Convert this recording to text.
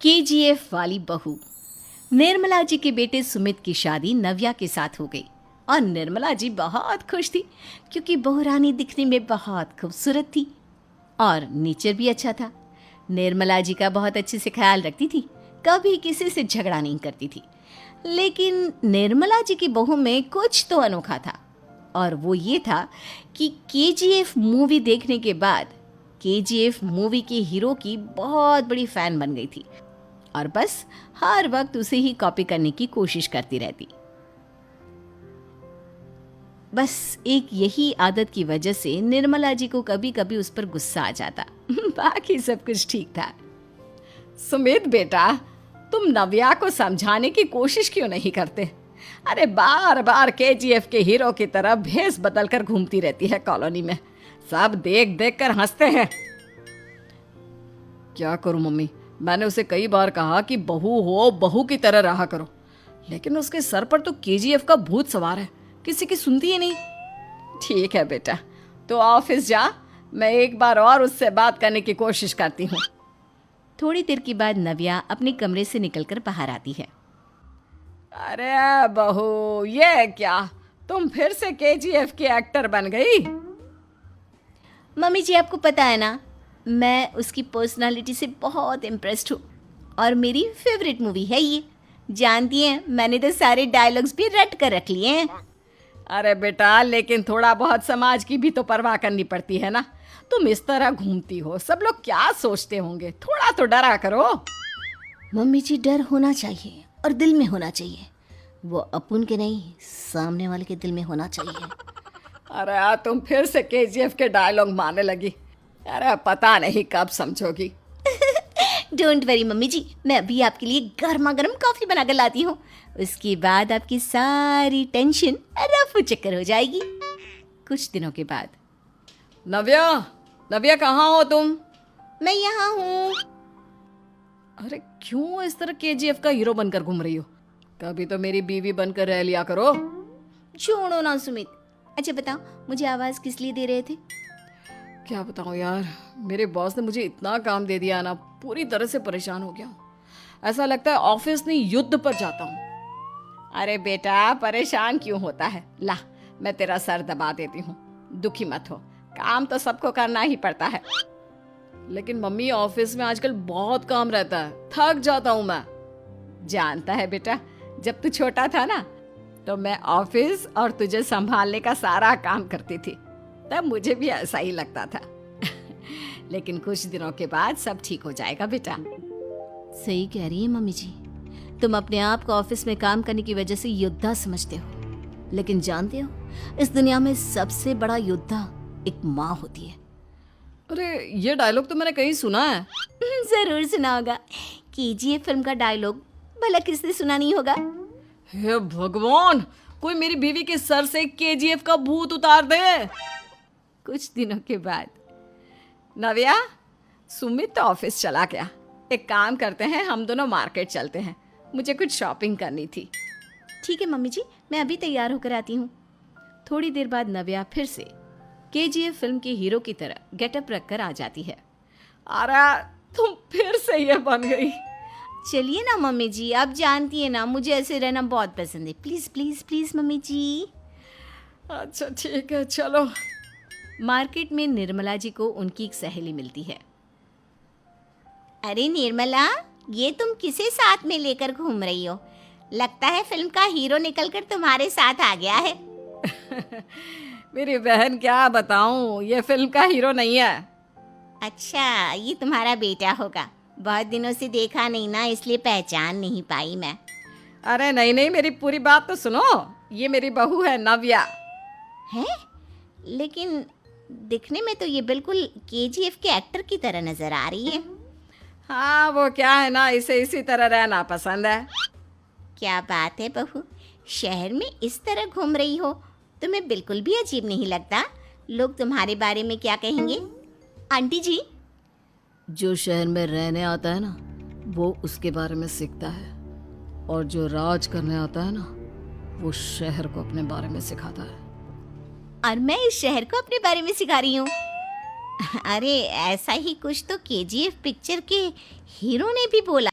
KGF वाली बहू। निर्मला जी के बेटे सुमित की शादी नव्या के साथ हो गई और निर्मला जी बहुत खुश थी क्योंकि बहू रानी दिखने में बहुत खूबसूरत थी और नेचर भी अच्छा था। निर्मला जी का बहुत अच्छे से ख्याल रखती थी, कभी किसी से झगड़ा नहीं करती थी। लेकिन निर्मला जी की बहू में कुछ तो अनोखा था और वो ये था कि केजीएफ मूवी देखने के बाद केजीएफ मूवी के हीरो की बहुत बड़ी फैन बन गई थी और बस हर वक्त उसे ही कॉपी करने की कोशिश करती रहती। बस एक यही आदत की वजह से निर्मला जी को कभी कभी उस पर गुस्सा आ जाता। बाकी सब कुछ ठीक था। सुमित बेटा, तुम नव्या को समझाने की कोशिश क्यों नहीं करते? अरे बार बार केजीएफ के हीरो की तरह भेस बदल कर घूमती रहती है कॉलोनी में। सब देख देख कर हंसते हैं। क्या करूं मम्मी, मैंने उसे कई बार कहा कि बहू हो, बहू की तरह रहा करो, लेकिन उसके सर पर तो केजीएफ का भूत सवार है, किसी की सुनती ही नहीं। ठीक है बेटा, तो ऑफिस जा, मैं एक बार और उससे बात करने की कोशिश करती हूँ। थोड़ी देर के बाद नव्या अपने कमरे से निकलकर बाहर आती है। अरे बहू, ये क्या, तुम फिर से केजीएफ की एक्टर बन गई? मम्मी जी, आपको पता है ना, मैं उसकी पर्सनालिटी से बहुत इम्प्रेस्ड हूँ और मेरी फेवरेट मूवी है ये। जानती हैं, मैंने तो सारे डायलॉग्स भी रट कर रख लिए हैं। अरे बेटा, लेकिन थोड़ा बहुत समाज की भी तो परवाह करनी पड़ती है ना। तुम इस तरह घूमती हो, सब लोग क्या सोचते होंगे, थोड़ा तो डरा करो। मम्मी जी, डर होना चाहिए और दिल में होना चाहिए। वो अपन के नहीं, सामने वाले के दिल में होना चाहिए। अरे तुम फिर से केजीएफ के डायलॉग मारने लगी। अरे पता नहीं कब समझोगी। डोंट वरी मम्मी जी, मैं अभी आपके लिए गर्मा गर्म कॉफी बनाकर लाती हूँ। उसके बाद आपकी सारी टेंशन रफू चक्कर हो जाएगी। कुछ दिनों के बाद। नव्या, नव्या कहाँ हो तुम? मैं यहाँ हूँ। अरे क्यों इस तरह केजीएफ का हीरो बनकर घूम रही हो? कभी तो मेरी बीवी बनकर रह लिया करो। छोड़ो ना सुमित। अच्छा बताओ, मुझे आवाज़ किस लिए दे रहे थे? क्या बताऊँ यार, मेरे बॉस ने मुझे इतना काम दे दिया ना, पूरी तरह से परेशान हो गया हूँ। ऐसा लगता है ऑफिस नहीं, युद्ध पर जाता हूँ। अरे बेटा, परेशान क्यों होता है? ला, मैं तेरा सर दबा देती हूँ, दुखी मत हो। काम तो सबको करना ही पड़ता है। लेकिन मम्मी, ऑफिस में आजकल बहुत काम रहता है, थक जाता हूँ मैं। जानता है बेटा, जब तू छोटा था ना, तो मैं ऑफिस और तुझे संभालने का सारा काम करती थी, तब मुझे भी ऐसा ही लगता था। लेकिन कुछ दिनों के बाद सब ठीक हो जाएगा बेटा। सही कह रही है मम्मी जी, तुम अपने आप को ऑफिस में काम करने की वजह से योद्धा समझते हो, लेकिन जानते हो, इस दुनिया में सबसे बड़ा योद्धा एक माँ होती है। अरे ये डायलॉग तो मैंने कहीं सुना है। जरूर सुना होगा। केजीएफ फिल्म का डायलॉग भला किसने सुना नहीं होगा? हे भगवान, कोई मेरी बीवी के सर से केजीएफ का भूत उतार दे। कुछ दिनों के बाद। नव्या, सुमित तो ऑफिस चला गया। एक काम करते हैं, हम दोनों मार्केट चलते हैं, मुझे कुछ शॉपिंग करनी थी। ठीक है मम्मी जी, मैं अभी तैयार होकर आती हूँ। थोड़ी देर बाद नव्या फिर से केजीएफ फिल्म के हीरो की तरह गेटअप रखकर आ जाती है। अरे तुम फिर से ये बन गई। चलिए ना मम्मी जी, आप जानती है ना, मुझे ऐसे रहना बहुत पसंद है। प्लीज प्लीज प्लीज मम्मी जी। अच्छा ठीक है, चलो। मार्केट में निर्मला जी को उनकी एक सहेली मिलती है। अरे निर्मला, ये तुम किसे साथ में लेकर घूम रही हो? लगता है फिल्म का हीरो निकलकर तुम्हारे साथ आ गया है। मेरी बहन, क्या बताऊं, ये फिल्म का हीरो नहीं है। अच्छा, ये तुम्हारा बेटा होगा। बहुत दिनों से देखा नहीं ना, इसलिए पहचान नहीं पाई मैं। अरे नहीं नहीं, मेरी पूरी बात तो सुनो। ये मेरी बहू है नव्या। है? लेकिन दिखने में तो ये बिल्कुल केजीएफ के एक्टर की तरह नजर आ रही है। हाँ, वो क्या है ना, इसे इसी तरह रहना पसंद है। क्या बात है बहू, शहर में इस तरह घूम रही हो, तुम्हें बिल्कुल भी अजीब नहीं लगता? लोग तुम्हारे बारे में क्या कहेंगे? आंटी जी, जो शहर में रहने आता है ना, वो उसके बारे में सीखता है, और जो राज करने आता है ना, वो शहर को अपने बारे में सिखाता है। और मैं इस शहर को अपने बारे में सिखा रही हूँ। अरे ऐसा ही कुछ तो केजीएफ पिक्चर के हीरो ने भी बोला।